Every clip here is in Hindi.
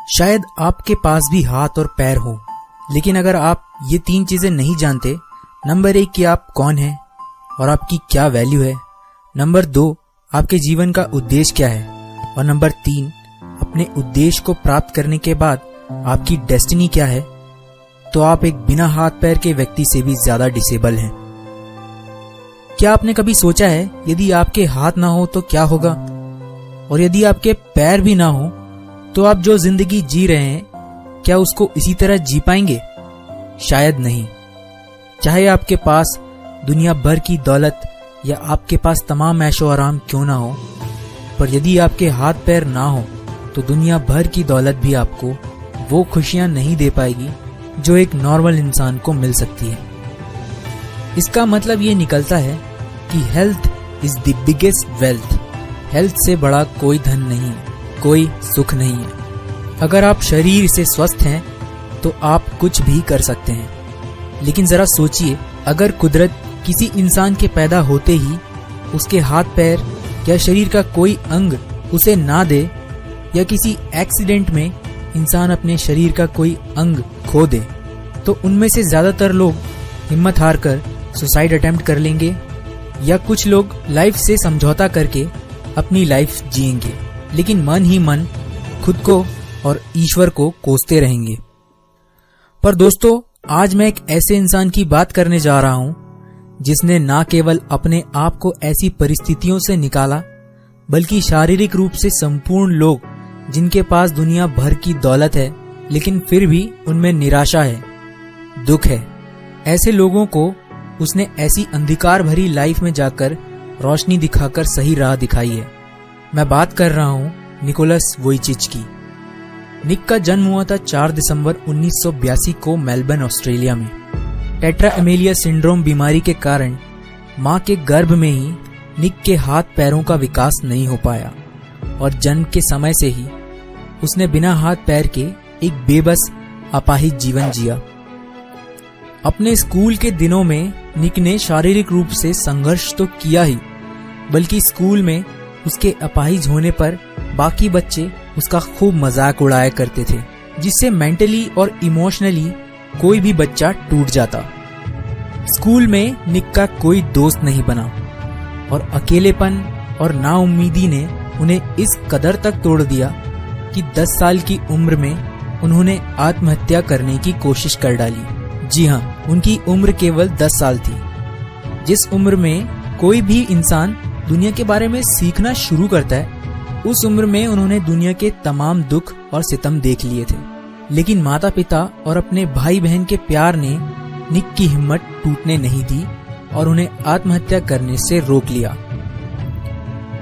शायद आपके पास भी हाथ और पैर हो, लेकिन अगर आप ये 3 चीजें नहीं जानते, नंबर 1 कि आप कौन हैं और आपकी क्या वैल्यू है, नंबर 2 आपके जीवन का उद्देश्य क्या है, और नंबर 3 अपने उद्देश्य को प्राप्त करने के बाद आपकी डेस्टिनी क्या है, तो आप एक बिना हाथ पैर के व्यक्ति से भी ज्यादा डिसेबल हैं। क्या आपने कभी सोचा है यदि आपके हाथ ना हो तो क्या होगा, और यदि आपके पैर भी ना हो तो आप जो जिंदगी जी रहे हैं क्या उसको इसी तरह जी पाएंगे? शायद नहीं। चाहे आपके पास दुनिया भर की दौलत या आपके पास तमाम ऐशो आराम क्यों ना हो, पर यदि आपके हाथ पैर ना हो तो दुनिया भर की दौलत भी आपको वो खुशियां नहीं दे पाएगी जो एक नॉर्मल इंसान को मिल सकती है। इसका मतलब ये निकलता है कि health is the biggest wealth. Health से बड़ा कोई धन नहीं है, कोई सुख नहीं है। अगर आप शरीर से स्वस्थ हैं तो आप कुछ भी कर सकते हैं। लेकिन जरा सोचिए, अगर कुदरत किसी इंसान के पैदा होते ही उसके हाथ पैर या शरीर का कोई अंग उसे ना दे, या किसी एक्सीडेंट में इंसान अपने शरीर का कोई अंग खो दे, तो उनमें से ज्यादातर लोग हिम्मत हार कर सुसाइड अटेम्प्ट कर लेंगे, या कुछ लोग लाइफ से समझौता करके अपनी लाइफ जिएंगे, लेकिन मन ही मन खुद को और ईश्वर को कोसते रहेंगे। पर दोस्तों, आज मैं एक ऐसे इंसान की बात करने जा रहा हूं जिसने ना केवल अपने आप को ऐसी परिस्थितियों से निकाला, बल्कि शारीरिक रूप से संपूर्ण लोग जिनके पास दुनिया भर की दौलत है लेकिन फिर भी उनमें निराशा है, दुख है, ऐसे लोगों को उसने ऐसी अंधकार भरी लाइफ में जाकर रोशनी दिखाकर सही राह दिखाई है। मैं बात कर रहा हूं निकोलस वोइचिच की। निक का जन्म हुआ था 4 दिसंबर 1982 को मेलबर्न, ऑस्ट्रेलिया में। टेट्रा एमेलिया सिंड्रोम बीमारी के कारण मां के गर्भ में ही निक के हाथ पैरों का विकास नहीं हो पाया और जन्म के समय से ही उसने बिना हाथ पैर के एक बेबस अपाहिज जीवन जिया। अपने स्कूल के दिनों में निक ने शारीरिक रूप से संघर्ष तो किया ही, बल्कि स्कूल में उसके अपाहिज होने पर बाकी बच्चे उसका खूब मजाक उड़ाया करते थे, जिससे मेंटली और इमोशनली कोई भी बच्चा टूट जाता। स्कूल में निक का कोई दोस्त नहीं बना और अकेलेपन और नाउम्मीदी ने उन्हें इस कदर तक तोड़ दिया कि 10 साल की उम्र में उन्होंने आत्महत्या करने की कोशिश कर डाली। जी हाँ, उनकी उम्र केवल 10 साल थी। जिस उम्र में कोई भी इंसान दुनिया के बारे में सीखना शुरू करता है, उस उम्र में उन्होंने दुनिया के तमाम दुख और सितम देख लिए थे। लेकिन माता पिता और अपने भाई बहन के प्यार ने निक की हिम्मत टूटने नहीं दी और उन्हें आत्महत्या करने से रोक लिया।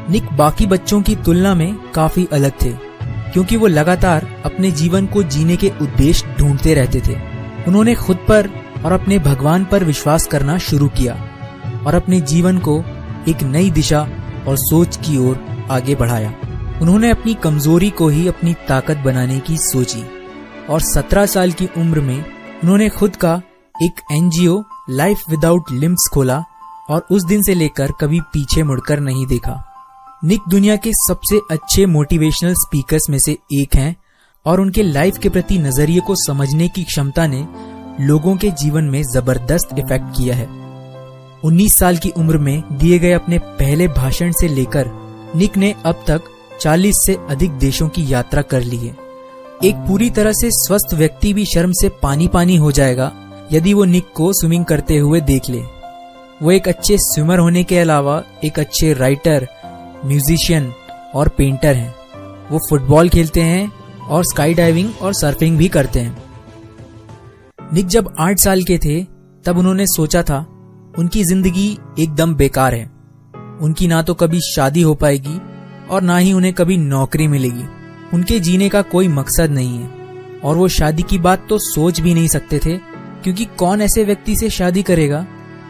निक बाकी बच्चों की तुलना में काफी अलग थे, क्योंकि वो लगातार अपने जीवन को जीने के उद्देश्य ढूंढते रहते थे। उन्होंने खुद पर और अपने भगवान पर विश्वास करना शुरू किया और अपने जीवन को एक नई दिशा और सोच की ओर आगे बढ़ाया। उन्होंने अपनी कमजोरी को ही अपनी ताकत बनाने की सोची और 17 साल की उम्र में उन्होंने खुद का एक एनजीओ लाइफ विदाउट लिम्ब्स खोला और उस दिन से लेकर कभी पीछे मुड़कर नहीं देखा। निक दुनिया के सबसे अच्छे मोटिवेशनल स्पीकर्स में से एक हैं और उनके लाइफ के प्रति नजरिए को समझने की क्षमता ने लोगों के जीवन में जबरदस्त इफेक्ट किया है। 19 साल की उम्र में दिए गए अपने पहले भाषण से लेकर निक ने अब तक 40 से अधिक देशों की यात्रा कर ली है। एक पूरी तरह से स्वस्थ व्यक्ति भी शर्म से पानी पानी हो जाएगा यदि वो निक को स्विमिंग करते हुए देख ले। वो एक अच्छे स्विमर होने के अलावा एक अच्छे राइटर, म्यूजिशियन और पेंटर हैं। वो फुटबॉल खेलते हैं और स्काई डाइविंग और सर्फिंग भी करते हैं। निक जब 8 साल के थे तब उन्होंने सोचा था उनकी जिंदगी एकदम बेकार है। उनकी ना तो कभी शादी हो पाएगी और ना ही उन्हें कभी नौकरी मिलेगी। उनके जीने का कोई मकसद नहीं है और वो शादी की बात तो सोच भी नहीं सकते थे, क्योंकि कौन ऐसे व्यक्ति से शादी करेगा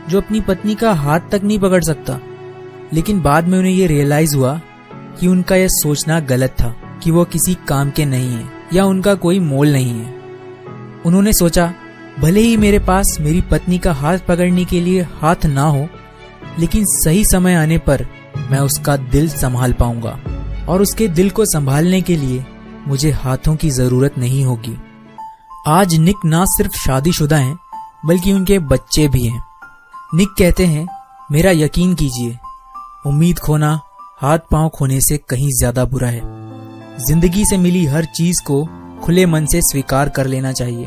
जो अपनी पत्नी का हाथ तक नहीं पकड़ सकता। लेकिन बाद में उन्हें ये रियलाइज हुआ कि उनका यह सोचना गलत था कि वो किसी काम के नहीं है या उनका कोई मोल नहीं है। उन्होंने सोचा, भले ही मेरे पास मेरी पत्नी का हाथ पकड़ने के लिए हाथ ना हो, लेकिन सही समय आने पर मैं उसका दिल संभाल पाऊंगा और उसके दिल को संभालने के लिए मुझे हाथों की जरूरत नहीं होगी। आज निक ना सिर्फ शादीशुदा हैं, बल्कि उनके बच्चे भी हैं। निक कहते हैं, मेरा यकीन कीजिए, उम्मीद खोना हाथ पांव खोने से कहीं ज्यादा बुरा है। जिंदगी से मिली हर चीज को खुले मन से स्वीकार कर लेना चाहिए,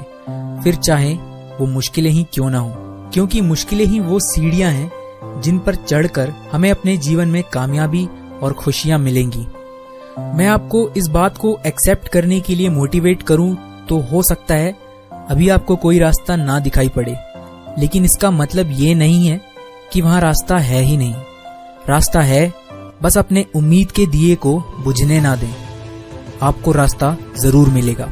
फिर चाहे वो मुश्किलें ही क्यों ना हो, क्योंकि मुश्किलें ही वो सीढ़ियां हैं जिन पर चढ़कर हमें अपने जीवन में कामयाबी और खुशियां मिलेंगी। मैं आपको इस बात को एक्सेप्ट करने के लिए मोटिवेट करूं तो हो सकता है अभी आपको कोई रास्ता ना दिखाई पड़े, लेकिन इसका मतलब ये नहीं है कि वहां रास्ता है ही नहीं। रास्ता है, बस अपने उम्मीद के दिए को बुझने ना दें। आपको रास्ता जरूर मिलेगा।